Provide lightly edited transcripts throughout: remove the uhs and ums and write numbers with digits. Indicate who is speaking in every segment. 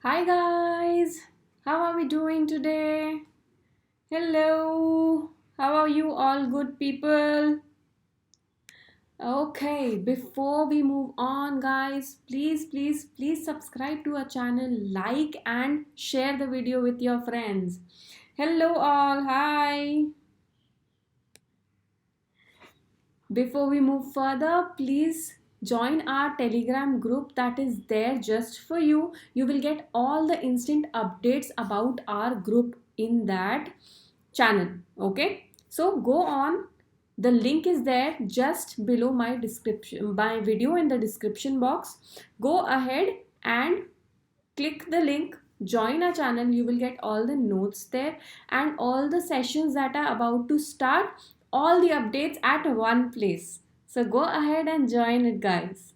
Speaker 1: Hi guys, how are we doing today? Hello, how are you all good people? Okay, before we move on, guys, please subscribe to our channel, like and share the video with your friends. Hello all, hi. Before we move further, please join our Telegram group that is there just for you. You will get all the instant updates about our group in that channel. Okay, so go on. The link is there just below my description, my video in the description box. Go ahead and click the link, join our channel. You will get all the notes there and all the sessions that are about to start, all the updates at one place. So go ahead and join it, guys.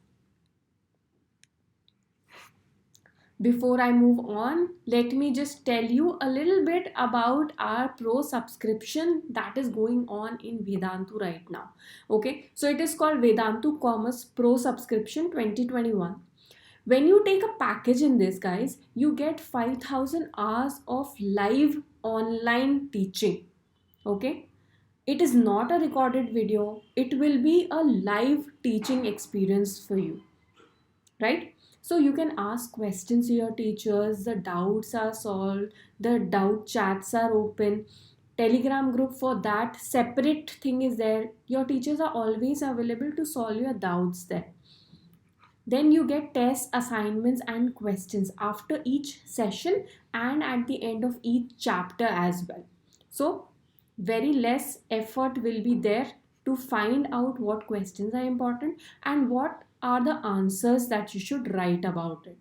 Speaker 1: Before I move on, let me just tell you a little bit about our pro subscription that is going on in Vedantu right now. Okay, so it is called Vedantu Commerce Pro Subscription 2021. When you take a package in this, guys, you get 5,000 hours of live online teaching. Okay, it is not a recorded video, it will be a live teaching experience for you, right? So you can ask questions to your teachers, the doubts are solved, the doubt chats are open, telegram group for that separate thing is there. Your teachers are always available to solve your doubts there. Then you get tests, assignments, and questions after each session and at the end of each chapter as well. So, very less effort will be there to find out what questions are important and what are the answers that you should write about it.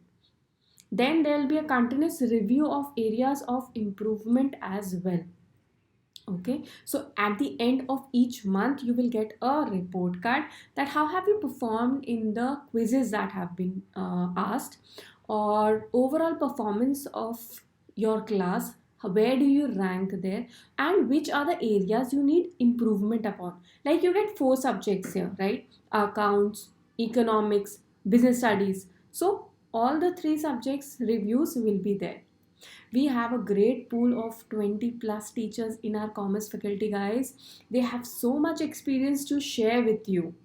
Speaker 1: Then there will be a continuous review of areas of improvement as well. Okay, so at the end of each month you will get a report card that how have you performed in the quizzes that have been asked, or overall performance of your class, where do you rank there, and which are the areas you need improvement upon. Like you get four subjects here, right? Accounts, economics, business studies. So all the three subjects reviews will be there. We have a great pool of 20 plus teachers in our commerce faculty, guys. They have so much experience to share with you.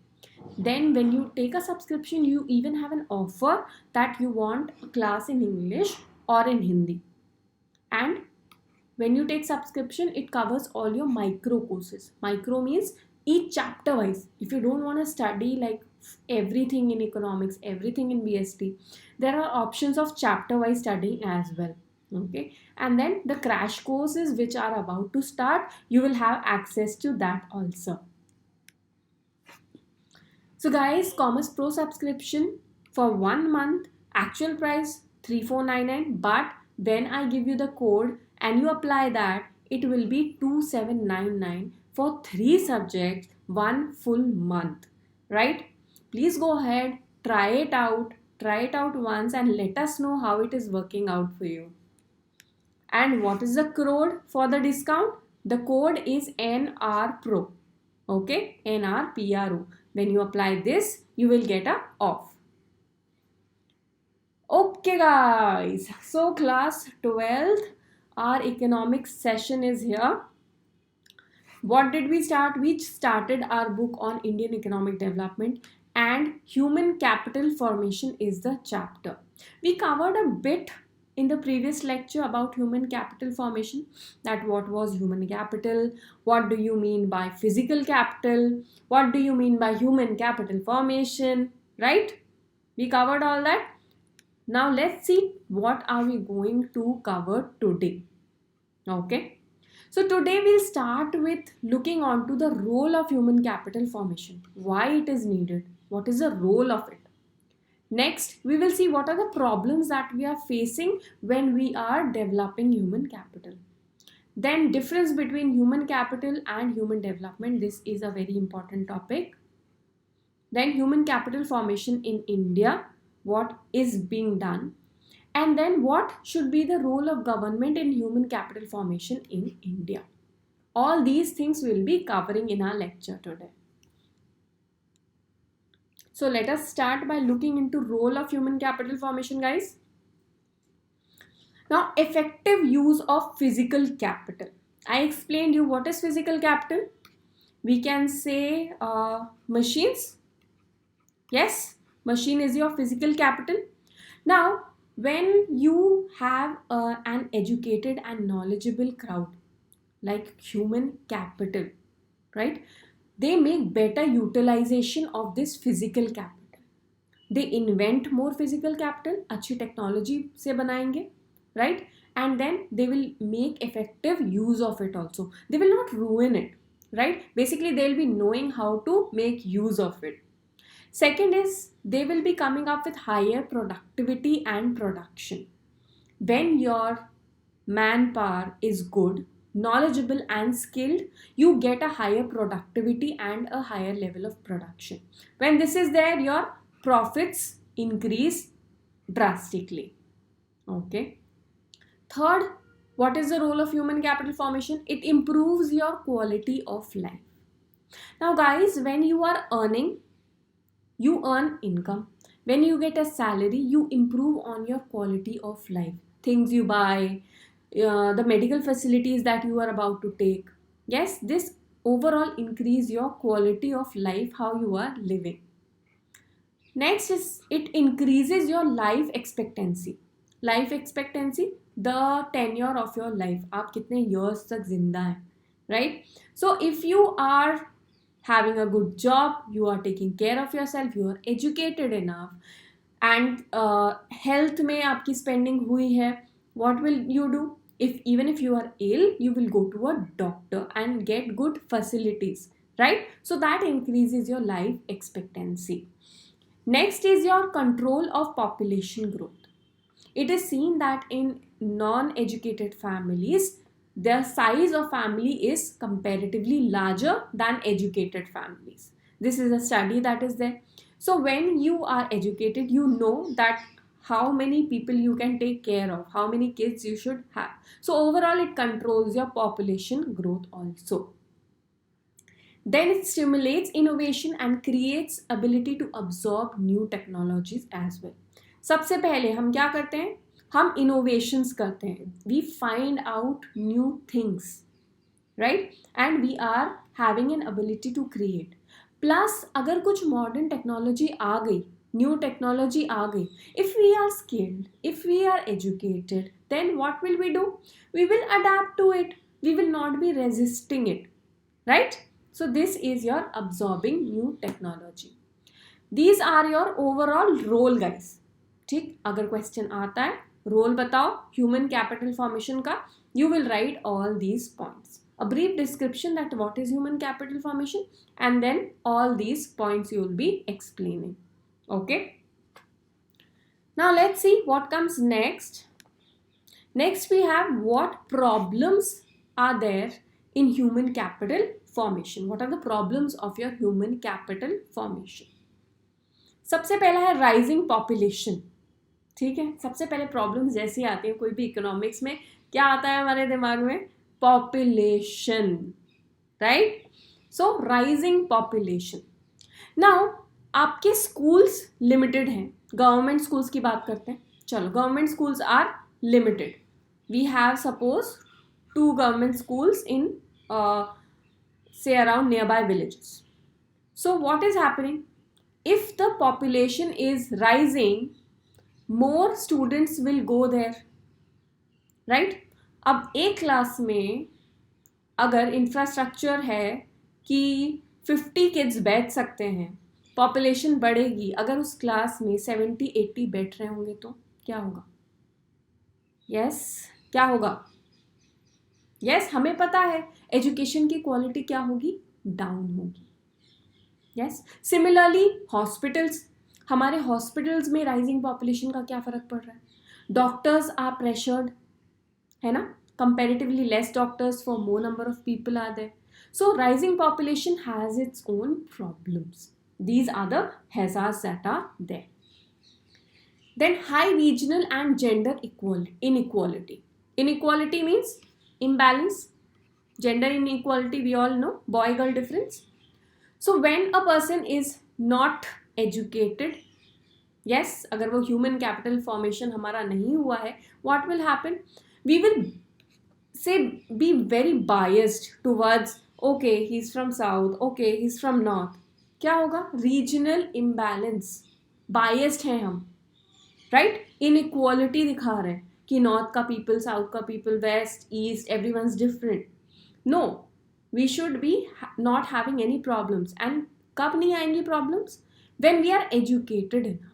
Speaker 1: Then when you take a subscription, you even have an offer that you want a class in English or in Hindi. And when you take subscription, it covers all your micro courses. Micro means each chapter wise. If you don't want to study like everything in economics, everything in BST, there are options of chapter wise studying as well. Okay, and then the crash courses which are about to start, you will have access to that also. So guys, Commerce Pro subscription for 1 month, actual price 3499, but when I give you the code and you apply that, it will be 2799 for 3 subjects, 1 full month, right? Please go ahead, try it out once and let us know how it is working out for you. And what is the code for the discount? The code is NRPRO. Okay, NRPRO. When you apply this, you will get a off. Okay, guys. So, class 12th, our economics session is here. What did we start? We started our book on Indian economic development, and human capital formation is the chapter. We covered a bit in the previous lecture about human capital formation, that what was human capital, what do you mean by physical capital, what do you mean by human capital formation, right? We covered all that. Now let's see what are we going to cover today. Okay, so today we'll start with looking on to the role of human capital formation, why it is needed, what is the role of it. Next, we will see what are the problems that we are facing when we are developing human capital. Then difference between human capital and human development, this is a very important topic. Then human capital formation in India, what is being done, and then what should be the role of government in human capital formation in India. All these things we'll be covering in our lecture today. So let us start by looking into role of human capital formation, guys. Now, effective use of physical capital. I explained you what is physical capital. We can say machines. Yes, machine is your physical capital. Now, when you have an educated and knowledgeable crowd, like human capital, right? They make better utilization of this physical capital. They invent more physical capital, अच्छी technology से बनाएंगे, right? And then they will make effective use of it also. They will not ruin it, right? Basically, they'll be knowing how to make use of it. Second is they will be coming up with higher productivity and production. When your manpower is good, knowledgeable, and skilled, you get a higher productivity and a higher level of production. When this is there, your profits increase drastically. Okay. Third, what is the role of human capital formation? It improves your quality of life. Now, guys, when you are earning, you earn income. When you get a salary, you improve on your quality of life. Things you buy, the medical facilities that you are about to take. Yes, this overall increase your quality of life, how you are living. Next is it increases your life expectancy. Life expectancy, the tenure of your life. आप कितने years तक जिंदा हैं, right? So if you are having a good job, you are taking care of yourself, you are educated enough, and health में आपकी spending हुई है, what will you do? Even if you are ill, you will go to a doctor and get good facilities, right? So that increases your life expectancy. Next is your control of population growth. It is seen that in non-educated families, the size of family is comparatively larger than educated families. This is a study that is there. So when you are educated, you know that how many people you can take care of, how many kids you should have. So overall, it controls your population growth also. Then it stimulates innovation and creates ability to absorb new technologies as well. सबसे पहले हम क्या करते हैं? हम innovations करते हैं. We find out new things, right? And we are having an ability to create. Plus, अगर कुछ modern technology आ गई, new technology आ गई, if we are skilled, if we are educated, then what will we do? We will adapt to it. We will not be resisting it, right? So this is your absorbing new technology. These are your overall role, guys. ठीक, अगर question आता है role बताओ human capital formation का, you will write all these points. A brief description that what is human capital formation, and then all these points you will be explaining. Okay. Now let's see what comes next. Next we have what problems are there in human capital formation. What are the problems of your human capital formation? सबसे पहला है rising population. ठीक है, सबसे पहले problem जैसी आती है कोई भी इकोनॉमिक्स में, क्या आता है हमारे दिमाग में? Population, right? So rising population. Now आपके स्कूल्स लिमिटेड हैं. गवर्नमेंट स्कूल्स की बात करते हैं. चलो, government schools are limited. We have suppose 2 government schools in say around nearby villages. So what is happening? If the population is rising, more students will go there, right? अब एक class में अगर infrastructure है कि 50 kids बैठ सकते हैं, population बढ़ेगी, अगर उस क्लास में 70-80 बैठ रहे होंगे तो क्या होगा? यस, क्या होगा? यस, हमें पता है एजुकेशन की क्वालिटी क्या होगी? डाउन होगी. यस, सिमिलरली हॉस्पिटल्स, हमारे हॉस्पिटल्स में राइजिंग पॉपुलेशन का क्या फ़र्क पड़ रहा है? डॉक्टर्स आर प्रेशर्ड, है ना? Comparatively less doctors for more number of people are there. So rising population has its own problems. These are the hazards that are there. Then high regional and gender inequality. Inequality means imbalance. Gender inequality, we all know, boy-girl difference. So when a person is not educated, yes, अगर वो human capital formation हमारा नहीं हुआ है, what will happen, we will say be very biased towards, okay he is from south, okay he is from north. क्या होगा, regional imbalance, biased हैं हम, राइट. इनइक्वालिटी दिखा रहे हैं कि नॉर्थ का पीपल, साउथ का people, west, east, everyone's different. No, we should be not having any problems. And कब नहीं आएंगी problems, when we are educated enough.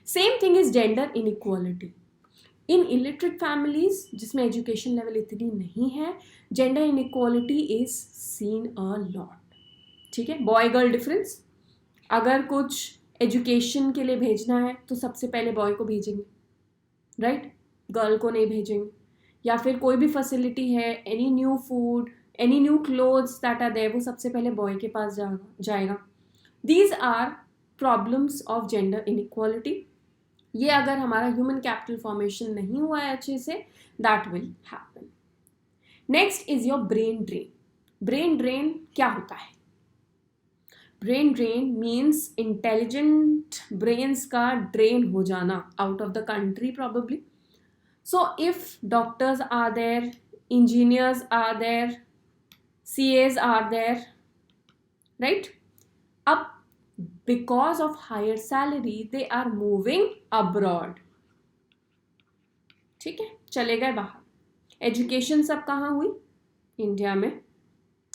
Speaker 1: Same thing is gender inequality. In illiterate families जिसमें education level इतनी नहीं है, gender inequality is seen a lot. ठीक है, boy girl difference, अगर कुछ एजुकेशन के लिए भेजना है तो सबसे पहले बॉय को भेजेंगे, राइट, गर्ल को नहीं भेजेंगे. या फिर कोई भी फैसिलिटी है, any new food, any new clothes that are there, वो सबसे पहले बॉय के पास जाएगा. These are problems of gender inequality. ये अगर हमारा ह्यूमन कैपिटल फॉर्मेशन नहीं हुआ है अच्छे से, that will happen. Next is your brain drain. Brain drain क्या होता है? Brain drain means intelligent brains का ड्रेन हो जाना out of the country probably. So if doctors are there, engineers are there, CAs are there, right? Up because of higher salary they are moving abroad. ठीक है, चले गए बाहर. Education सब कहाँ हुई? इंडिया में.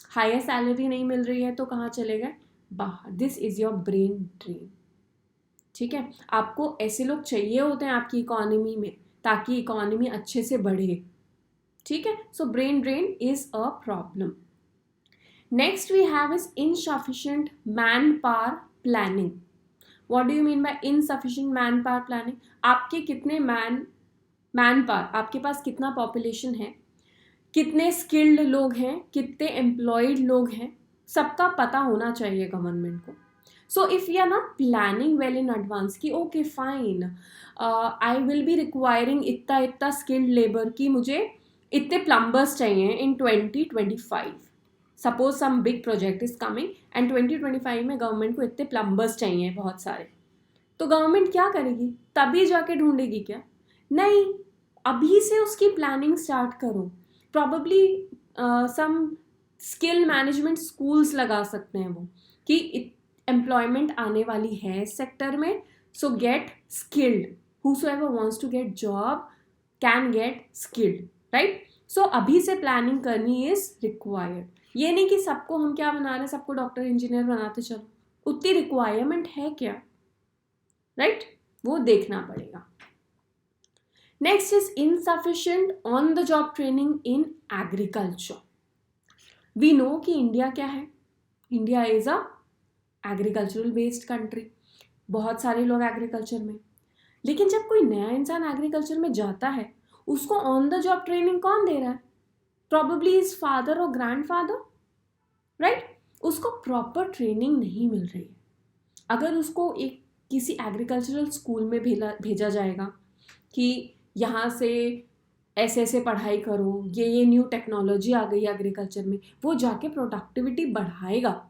Speaker 1: हायर सैलरी नहीं मिल रही है तो कहाँ चले गए? बाहर. This is your brain drain. ठीक है, आपको ऐसे लोग चाहिए होते हैं आपकी इकोनॉमी में ताकि इकोनॉमी अच्छे से बढ़े. ठीक है, so brain drain is a problem. Next we have is insufficient man power planning. What do you mean by insufficient man power planning? आपके कितने मैन पावर, आपके पास कितना पॉपुलेशन है, कितने स्किल्ड लोग हैं, कितने एम्प्लॉयड लोग हैं, सबका पता होना चाहिए गवर्नमेंट को. So if you are not planning well in advance कि okay fine, I will be requiring इतना स्किल्ड लेबर की मुझे इतने प्लम्बर्स चाहिए in 2025. Suppose some big project is coming and 2025 में गवर्नमेंट को इतने प्लम्बर्स चाहिए बहुत सारे. तो गवर्नमेंट क्या करेगी? तभी जाके ढूंढेगी क्या? नहीं, अभी से उसकी प्लानिंग स्टार्ट करो. Probably some skill management schools लगा सकते हैं वो कि एम्प्लॉयमेंट आने वाली है सेक्टर में, सो gate skilled. whosoever wants to get job can get skilled, right? सो अभी से प्लानिंग करनी इज रिक्वायर्ड. ये नहीं कि सबको हम क्या बना रहे हैं, सबको डॉक्टर इंजीनियर बनाते चलो. उतनी रिक्वायरमेंट है क्या, राइट? वो देखना पड़ेगा. Next is insufficient on the job training in agriculture. We know कि इंडिया क्या है, India is a agricultural based country. बहुत सारे लोग एग्रीकल्चर में, लेकिन जब कोई नया इंसान एग्रीकल्चर में जाता है उसको ऑन द जॉब ट्रेनिंग कौन दे रहा है? प्रॉबेबली हिज फादर और ग्रैंडफादर, राइट? उसको प्रॉपर ट्रेनिंग नहीं मिल रही है. अगर उसको एक किसी एग्रीकल्चरल स्कूल में भेजा जाएगा कि यहाँ से ऐसे ऐसे पढ़ाई करो, ये न्यू टेक्नोलॉजी आ गई एग्रीकल्चर में, वो जाके प्रोडक्टिविटी बढ़ाएगा,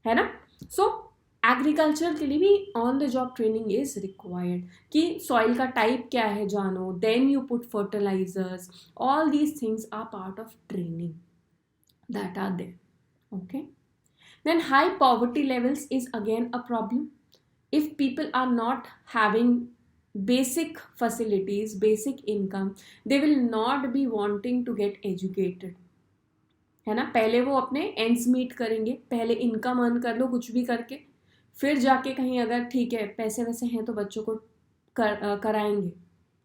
Speaker 1: है ना? सो एग्रीकल्चर के लिए भी on the job training is required कि सॉइल का टाइप क्या है जानो, then you put fertilisers, all these things are part of training that are there. Okay, then high poverty levels is again a problem. If people are not having basic facilities, basic income, they will not be wanting to get educated, है ना? पहले वो अपने ends meet करेंगे, पहले income earn कर लो कुछ भी करके, फिर जाके कहीं अगर ठीक है पैसे वैसे हैं तो बच्चों को कराएंगे,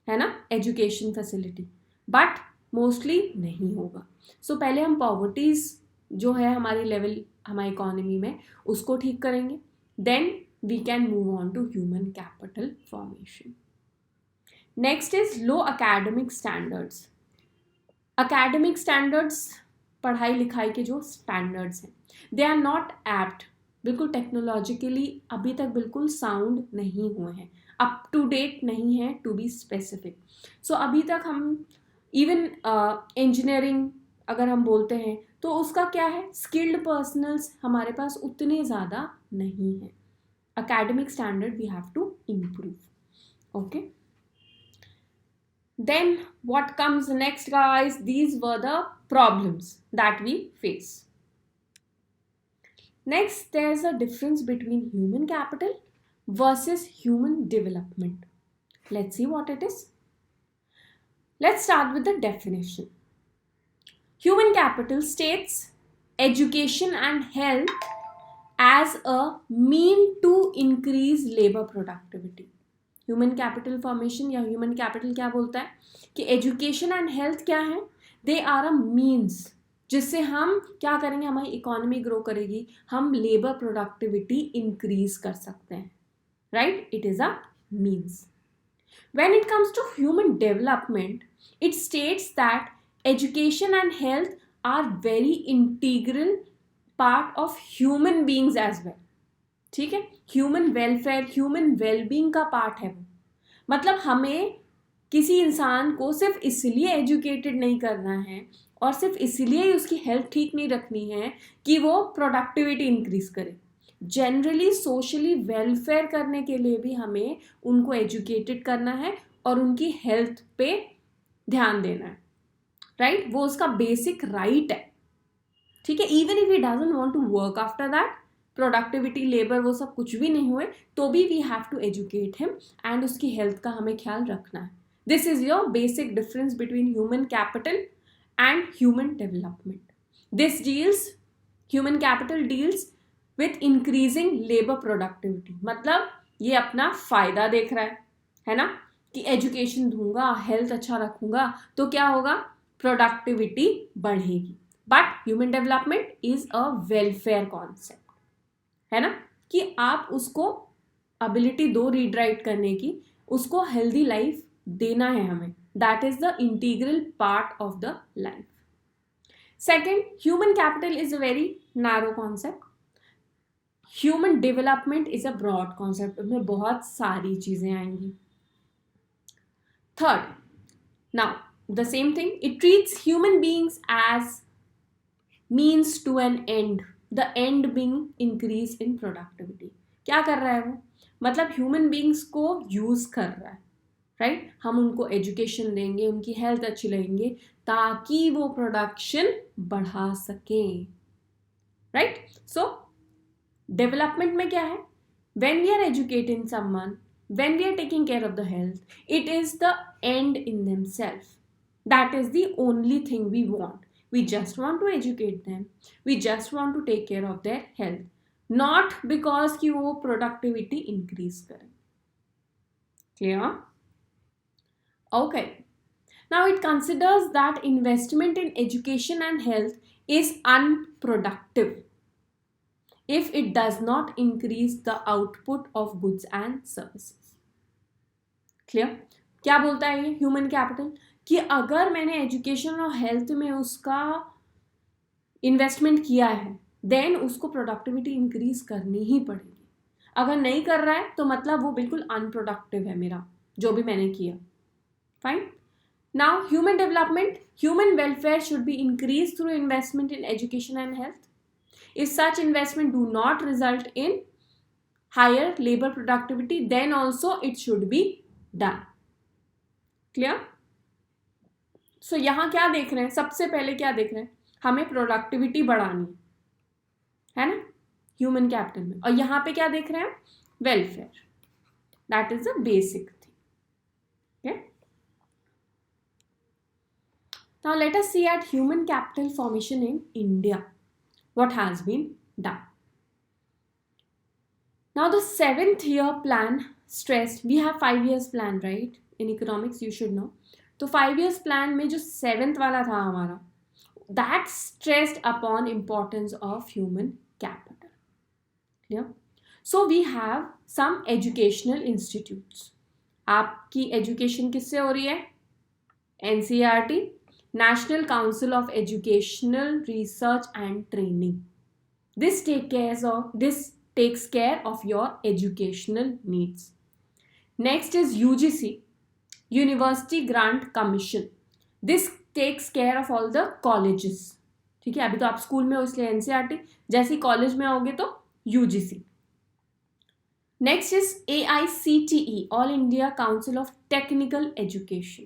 Speaker 1: है ना, एजुकेशन फैसिलिटी. बट मोस्टली नहीं होगा. सो पहले हम पॉवर्टीज जो है हमारी लेवल हमारी इकोनॉमी में उसको ठीक करेंगे, then we can move on to human capital formation. Next is low academic standards. Academic standards, पढ़ाई लिखाई के जो standards हैं, they are not apt, बिल्कुल टेक्नोलॉजिकली अभी तक बिल्कुल साउंड नहीं हुए हैं, अप टू डेट नहीं है, टू बी स्पेसिफिक. सो अभी तक हम इवन इंजीनियरिंग अगर हम बोलते हैं तो उसका क्या है, स्किल्ड पर्सनल्स हमारे पास उतने ज़्यादा नहीं हैं. academic standard we have to improve. Okay, then what comes next, guys? These were the problems that we face. Next, there's a difference between human capital versus human development. Let's see what it is. Let's start with the definition. Human capital states education and health as a mean to increase labor productivity. Human capital formation या human capital क्या बोलता है कि education and health क्या है, they are a means जिससे हम क्या करेंगे, हमारी इकोनॉमी ग्रो करेगी, हम लेबर प्रोडक्टिविटी इंक्रीज कर सकते हैं, right? It is a means. When it comes to human development, it states that education and health are very integral part of human beings as well. ठीक है, human welfare, human wellbeing का part है वो. मतलब हमें किसी इंसान को सिर्फ इसलिए एजुकेटेड नहीं करना है और सिर्फ इसलिए ही उसकी हेल्थ ठीक नहीं रखनी है कि वो प्रोडक्टिविटी इंक्रीज करे. जनरली सोशली वेलफेयर करने के लिए भी हमें उनको एजुकेटेड करना है और उनकी हेल्थ पे ध्यान देना है, राइट? वो उसका बेसिक राइट है. ठीक है, even if he doesn't want to work after that, productivity, labour, वो सब कुछ भी नहीं हुए तो भी we have to educate him and उसकी हेल्थ का हमें ख्याल रखना है. This is your basic difference between human capital and human development. This deals, human capital deals with increasing labour productivity. मतलब ये अपना फायदा देख रहा है ना, कि एजुकेशन दूंगा, हेल्थ अच्छा रखूंगा तो क्या होगा, प्रोडक्टिविटी बढ़ेगी. But human development is a welfare concept, है ना, कि आप उसको एबिलिटी दो रीड राइट करने की, उसको हेल्दी लाइफ देना है हमें. That is the integral part of the life. Second, human capital is a very narrow concept. Human development is a broad concept, उसमें बहुत सारी चीजें आएंगी. Third, now the same thing, it treats human beings as means to an end, the end being increase in productivity. क्या कर रहा है वो, मतलब ह्यूमन बीइंग्स को यूज कर रहा है, राइट? हम उनको एजुकेशन देंगे, उनकी हेल्थ अच्छी लगेंगे ताकि वो प्रोडक्शन बढ़ा सकें, राइट? सो डेवलपमेंट में क्या है, when we are educating someone, when we are taking care of the health, it is the end in themselves. That is the only thing we want. We just want to educate them. We just want to take care of their health. Not because कि वो productivity increase करें. Clear? Okay. Now it considers that investment in education and health is unproductive if it does not increase the output of goods and services. Clear? क्या बोलता है ये human capital, कि अगर मैंने एजुकेशन और हेल्थ में उसका इन्वेस्टमेंट किया है देन उसको प्रोडक्टिविटी इंक्रीज करनी ही पड़ेगी. अगर नहीं कर रहा है तो मतलब वो बिल्कुल अनप्रोडक्टिव है मेरा जो भी मैंने किया. Fine. Now human development, human welfare should be increase through investment in education and health. If such investment do not result in higher labour productivity then also it should be done. Clear? So यहाँ क्या देख रहे हैं, सबसे पहले क्या देख रहे हैं, हमें प्रोडक्टिविटी बढ़ानी है ना ह्यूमन कैपिटल में, और यहाँ पे क्या देख रहे हैं, welfare. That is the basic thing. Now let us see at human capital formation in India, what has been done. Now the 7th year plan stressed, we have 5 years plan, right? In economics you should know. तो 5 years plan में जो 7th वाला था हमारा, that stressed upon importance of human capital. Clear? So we have some educational institutes. आपकी education किससे हो रही है, NCERT, National Council of Educational Research and Training. This takes care of your educational needs. Next is UGC, University Grant Commission. This takes care of all the colleges. ठीक है, अभी तो आप स्कूल में हो इसलिए NCERT, जैसे कॉलेज में आओगे तो UGC. Next is AICTE, all India council of technical education.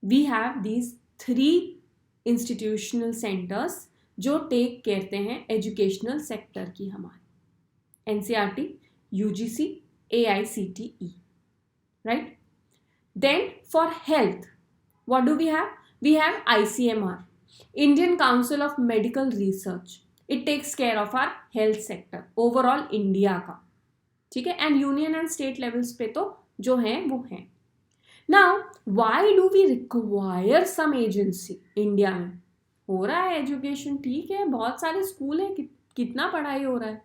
Speaker 1: We have these 3 institutional centres जो टेक करते हैं एजुकेशनल सेक्टर की हमारे. NCERT, UGC, AICTE, right? Then for health, what do we have? We have ICMR, Indian Council of Medical Research. It takes care of our health sector overall India का, ठीक है. And union and state levels पे तो जो हैं वो हैं. Now why do we require some agency India में? हो रहा है एजुकेशन, ठीक है, बहुत सारे स्कूल हैं, कितना पढ़ाई हो रहा है,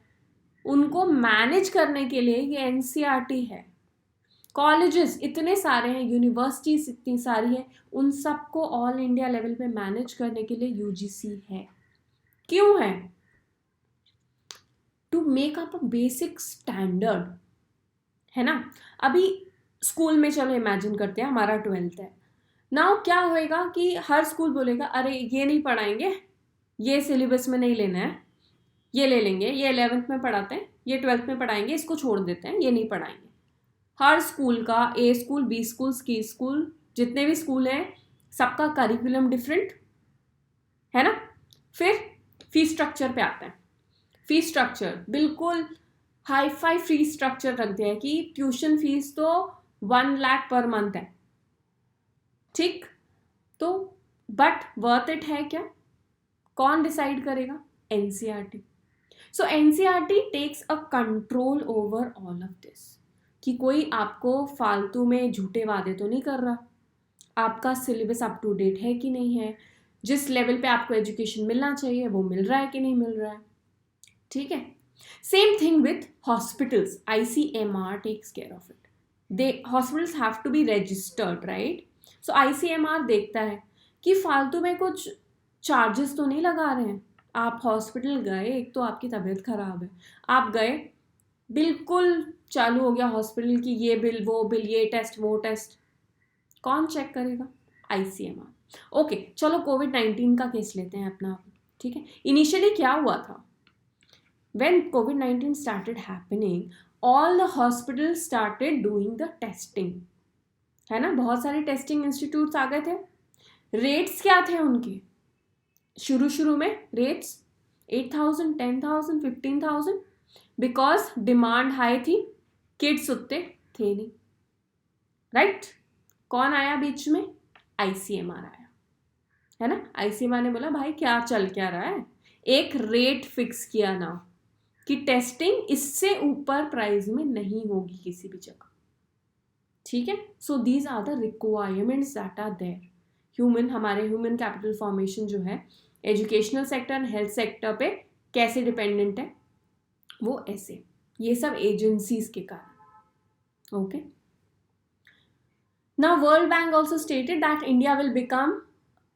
Speaker 1: उनको मैनेज करने के लिए ये NCERT है. कॉलेजेस इतने सारे हैं, यूनिवर्सिटीज इतनी सारी हैं, उन सबको ऑल इंडिया लेवल पे मैनेज करने के लिए UGC है. क्यों है? To make up a basic standard, है ना. अभी स्कूल में चलो इमेजिन करते हैं हमारा 12th है. नाउ क्या होएगा कि हर स्कूल बोलेगा अरे ये नहीं पढ़ाएंगे, ये सिलेबस में नहीं लेना है, ये ले लेंगे, ये 11th में पढ़ाते हैं, ये 12th में पढ़ाएंगे, इसको छोड़ देते हैं, ये नहीं पढ़ाएंगे. हर स्कूल का, A school, B school, C school, जितने भी स्कूल हैं सबका करिकुलम डिफरेंट है ना. फिर फीस स्ट्रक्चर पे आता है. फीस स्ट्रक्चर बिल्कुल हाई फाई फी स्ट्रक्चर रखते हैं कि ट्यूशन फीस तो 1 लाख पर मंथ है, ठीक. तो बट वर्थ इट है क्या? कौन डिसाइड करेगा? NCERT. So NCERT takes a control over all of this, कि कोई आपको फालतू में झूठे वादे तो नहीं कर रहा, आपका सिलेबस अप टू डेट है कि नहीं है, जिस लेवल पे आपको एजुकेशन मिलना चाहिए वो मिल रहा है कि नहीं मिल रहा है, ठीक है. Same thing with hospitals. ICMR takes care of it. They hospitals have to be registered, right. So ICMR देखता है कि फालतू में कुछ चार्जेस तो नहीं लगा रहे हैं. आप हॉस्पिटल गए, एक तो आपकी तबीयत खराब है, आप गए, बिल्कुल चालू हो गया हॉस्पिटल की ये बिल वो बिल, ये टेस्ट वो टेस्ट, कौन चेक करेगा? ICMR. ओके, चलो COVID-19 का केस लेते हैं अपना, ठीक है. इनिशियली क्या हुआ था? When COVID-19 started happening, all the hospitals started doing the testing, है ना. बहुत सारे टेस्टिंग इंस्टीट्यूट्स आ गए थे. रेट्स क्या थे उनके? शुरू में रेट्स 8,000, 10,000, 15,000, बिकॉज डिमांड हाई थी, किड्स उतने थे नहीं, राइट. कौन आया बीच में? ICMR आया, है ना. ICMR ने बोला भाई क्या चल क्या रहा है, एक रेट फिक्स किया ना कि टेस्टिंग इससे ऊपर प्राइस में नहीं होगी किसी भी जगह, ठीक है. So these are the requirements that are there. हमारे ह्यूमन कैपिटल फॉर्मेशन जो है educational sector and health sector पे कैसे डिपेंडेंट है, वो ऐसे, ये सब एजेंसीज के कारण. Okay. Now world bank also stated that India will become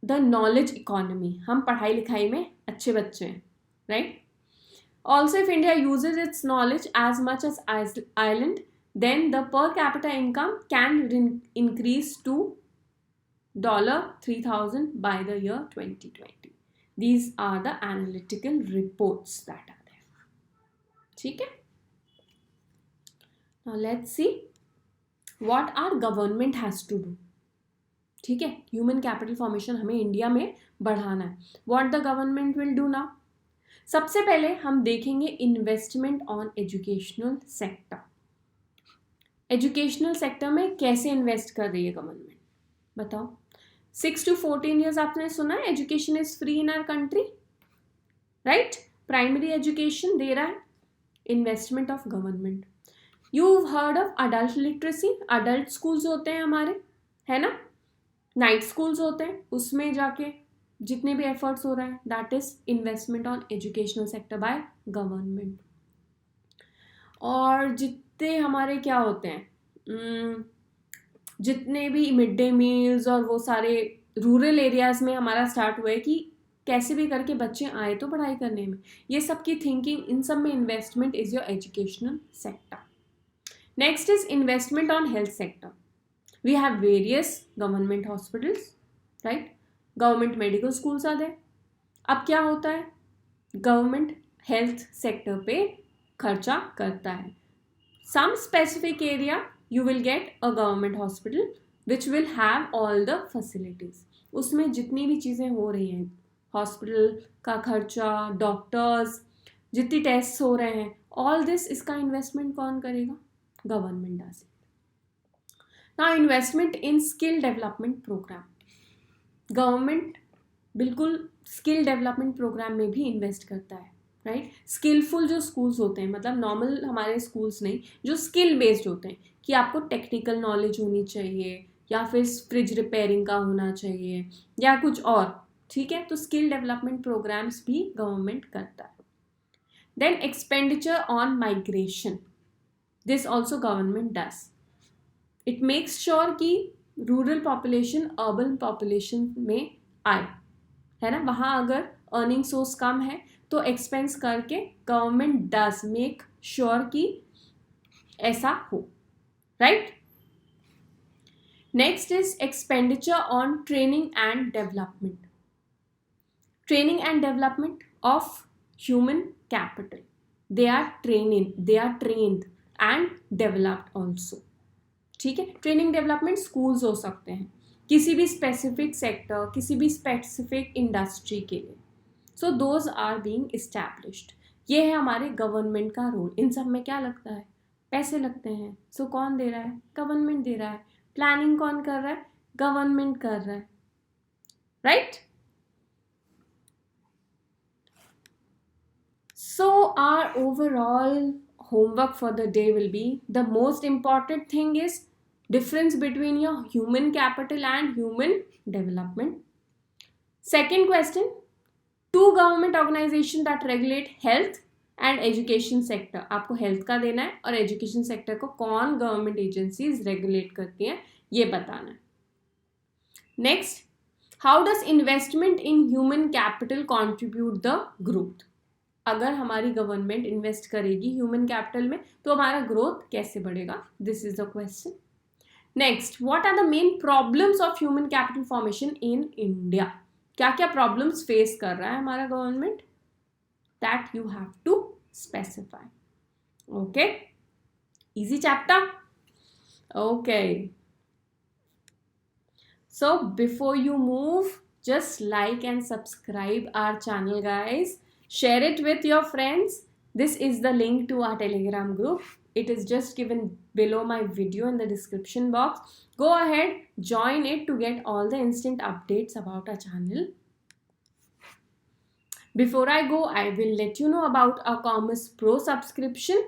Speaker 1: the knowledge economy. हम पढ़ाई लिखाई में अच्छे बच्चे हैं, right. Also, if India uses its knowledge as much as Ireland, then the per capita income can increase to $3,000 by the year 2020. These are the analytical reports that are there. ठीक है. Now let's see what our government has to do. ठीक है, human capital formation हमें India में बढ़ाना है. What the government will do now? सबसे पहले हम देखेंगे investment on educational sector. Educational sector में कैसे इन्वेस्ट कर रही है गवर्नमेंट, बताओ. 6 to 14 ईयर्स आपने सुना है education is free in our country, right. Primary education दे रहा है, investment of government. You heard of adult literacy. Adult schools होते हैं हमारे, है ना, नाइट स्कूल्स होते हैं, उसमें जाके जितने भी एफर्ट्स हो रहा है that is investment on educational sector by government. और जितने हमारे क्या होते हैं, जितने भी मिड डे मील्स और वो सारे रूरल एरियाज में हमारा स्टार्ट हुआ है कि कैसे भी करके बच्चे आए तो पढ़ाई करने में, ये सब की थिंकिंग, इन सब में investment is your educational sector. Next is investment on health sector. We have various government hospitals, right. Government medical schools are there. अब क्या होता है, गवर्नमेंट हेल्थ सेक्टर पे खर्चा करता है. some specific area you will get a government hospital which will have all the facilities. उसमें जितनी भी चीज़ें हो रही हैं, हॉस्पिटल का खर्चा, डॉक्टर्स, जितनी टेस्ट हो रहे हैं, ऑल दिस, इसका इन्वेस्टमेंट कौन करेगा? Government does it. Now investment in skill development programme, government बिल्कुल स्किल डेवलपमेंट प्रोग्राम में भी इन्वेस्ट करता है, राइट? स्किलफुल जो स्कूल्स होते हैं, मतलब नॉर्मल हमारे स्कूल्स नहीं, जो स्किल बेस्ड होते हैं कि आपको टेक्निकल नॉलेज होनी चाहिए या फिर फ्रिज रिपेयरिंग का होना चाहिए या कुछ और, ठीक है? तो स्किल डेवलपमेंट प्रोग्राम्स भी गवर्नमेंट करता है। Then expenditure on migration, this also government does. It makes sure कि रूरल पॉपुलेशन अर्बन पॉपुलेशन में आए, है ना? वहाँ अगर अर्निंग सोर्स कम है तो एक्सपेंस करके गवर्नमेंट डज मेक श्योर कि ऐसा हो, right? Next is expenditure on training and development, training and development of human capital. They are trained and developed also, ठीक है? ट्रेनिंग डेवलपमेंट स्कूल्स हो सकते हैं किसी भी स्पेसिफिक सेक्टर, किसी भी स्पेसिफिक इंडस्ट्री के लिए। So those are being established. ये है हमारे गवर्नमेंट का रोल। इन सब में क्या लगता है? पैसे लगते हैं। सो कौन दे रहा है? गवर्नमेंट दे रहा है। प्लानिंग कौन कर रहा है? गवर्नमेंट कर रहा है, right? So our overall homework for the day will be, the most important thing is difference between your human capital and human development. Second question, two government organizations that regulate health and education sector. आपको health का देना है और education sector को कौन government agencies regulate करती हैं ये बताना है. Next, how does investment in human capital contribute the growth? अगर हमारी गवर्नमेंट इन्वेस्ट करेगी ह्यूमन कैपिटल में तो हमारा ग्रोथ कैसे बढ़ेगा? This is the question. Next, what are the main problems of human capital formation in India? क्या क्या प्रॉब्लम्स फेस कर रहा है हमारा government? That you have to specify. Okay, easy chapter. Okay, so before you move, just like and subscribe our channel, guys. Share it with your friends. This is the link to our Telegram group. It is just given below my video in the description box. Go ahead, join it to get all the instant updates about our channel. Before I go, I will let you know about our Commerce Pro subscription.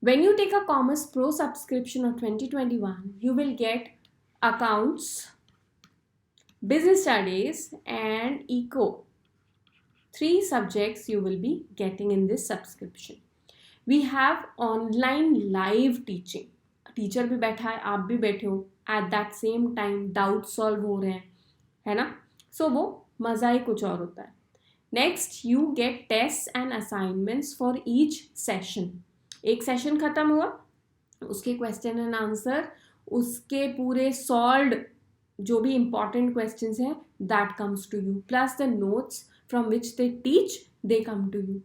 Speaker 1: When you take a Commerce Pro subscription of 2021, you will get accounts, business studies and eco. 3 subjects you will be getting in this subscription. We have online live teaching. Teacher भी बैठा है, आप भी बैठे हो, at that same time doubt solve हो रहे हैं, है ना? सो वो मज़ा ही कुछ और होता है. Next, you get test and assignments for each session. एक सेशन ख़त्म हुआ, उसके क्वेश्चन एंड आंसर, उसके पूरे सॉल्व्ड जो भी इम्पॉर्टेंट क्वेश्चंस हैं, that comes to you, plus the notes from which they teach, they come to you.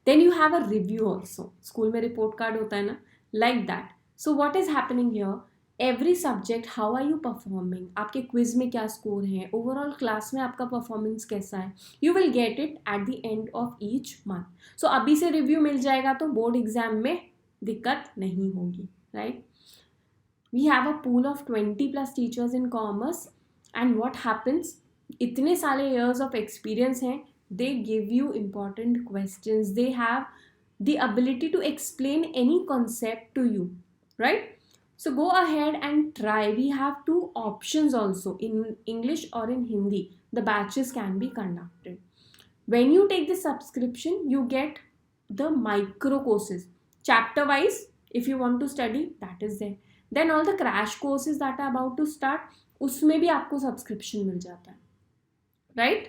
Speaker 1: Then you have a review also. School में report card होता है ना, like that. So what is happening here? Every subject, how are you performing? आपके quiz में क्या score है? Overall class में आपका performance कैसा है? You will get it at the end of each month. So अभी से review मिल जाएगा तो board exam में दिक्कत नहीं होगी, right? We have a pool of 20 plus teachers in commerce, and what happens? इतने सारे years of experience हैं, they give you important questions, they have the ability to explain any concept to you, right? So go ahead and try. We have 2 options also, in English or in Hindi. The batches can be conducted. When you take the subscription, you get the micro courses, chapter wise. If you want to study, that is there. Then all the crash courses that are about to start, उसमें भी आपको subscription मिल जाता है, right?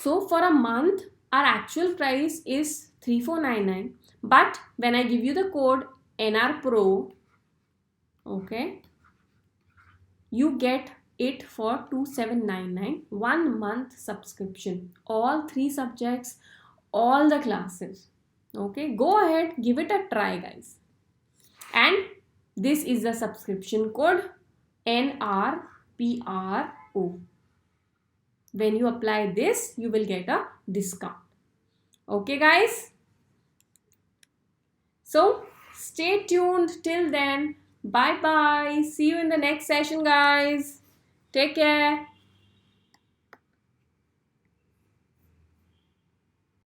Speaker 1: So for a month, our actual price is 3499, but when I give you the code NRPRO, okay, you get it for 2799, 1 month subscription, all 3 subjects, all the classes, Okay, go ahead, give it a try, guys. And this is the subscription code NRPRO. When you apply this, you will get a discount. Okay, guys. So stay tuned till then. Bye bye. See you in the next session, guys. Take care.